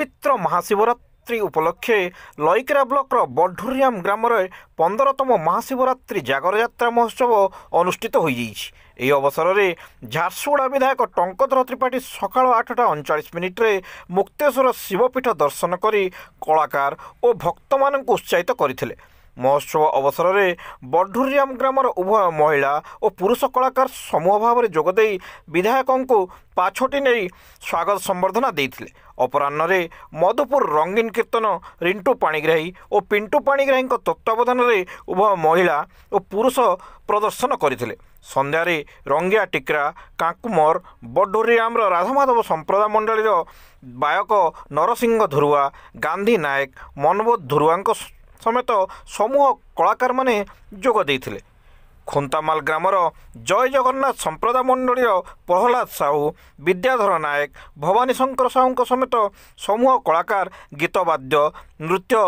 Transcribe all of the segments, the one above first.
पवित्र महाशिवरात्रि उपलक्षे लईकेरा ब्लॉकर बढुरियाम ग्राम 15तम महाशिवरात्रि जागर यात्रा महोत्सव अनुष्ठित हो अवसर में झारसुगुड़ा विधायक टंकधर त्रिपाठी सका 8:39 मुक्तेश्वर शिवपीठ दर्शन कर कलाकार और भक्त मान उत्साहित करते। महोत्सव अवसर में बढुरियाम ग्राम उभय महिला और पुरुष कलाकार समूह भाव में जोगदे विधायकों को पाछोटी नहीं स्वागत संबर्धना देते। अपराह्न मधुपुर रंगीन कीर्तन रिंटू पाणिग्राही और पिंटू पाणिग्राही तत्वावधान में उभय महिला और पुरुष प्रदर्शन करते। संध्यारे रंगिया टिकरा काकुमर बढुरियाम राधामाधव संप्रदाय मंडली गायक नरसिंह धुरुआ गांधी नायक मनबोध धुरुआ समेत समूह कलाकार माने जोग देइथिले। खुंतामाल ग्रामर जय जगन्नाथ संप्रदाय मंडली प्रहलाद साहू विद्याधर नायक भवानी शंकर साहू समेत समूह कलाकार गीतवाद्य नृत्य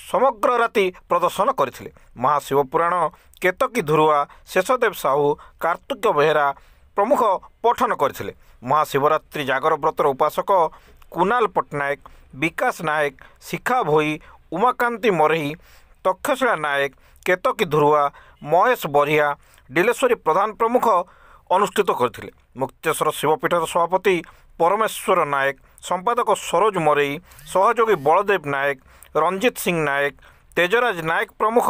समग्र राति प्रदर्शन करथिले। महाशिवपुराण केतकी धुरुआ शेषदेव साहू कार्तिक बेहरा प्रमुख पठन करथिले। महाशिवरात्रि जागर व्रतर उपासक कुणाल पट्टनायक विकास नायक शिखा भोई उमाकांति मरही तक्षशिला नायक केतकी धुरुआ महेश बरिया डिलेश्वरी प्रधान प्रमुख अनुष्ठित करथिले। मुक्तेश्वर शिवपीठर सभापति परमेश्वर नायक संपादक सरोज मरई सहयोगी बलदेव नायक रंजित सिंह नायक तेजराज नायक प्रमुख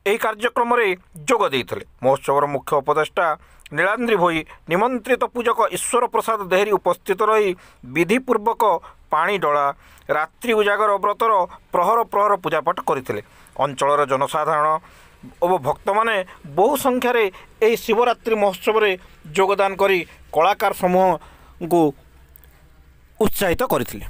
यह कार्यक्रम में जोग देइथिले। महोत्सवर मुख्य उपदेष्टा नीलाद्री भोई निमंत्रित पूजक ईश्वर प्रसाद देहरी उपस्थित रही विधिपूर्वक पानी डला रात्रि उजागर व्रतर प्रहर प्रहर पूजापाठ करते। अंचल जनसाधारण और भक्त माने बहु संख्यार यह शिवरात्रि महोत्सव में योगदान करी कलाकार समूह को उत्साहित करते।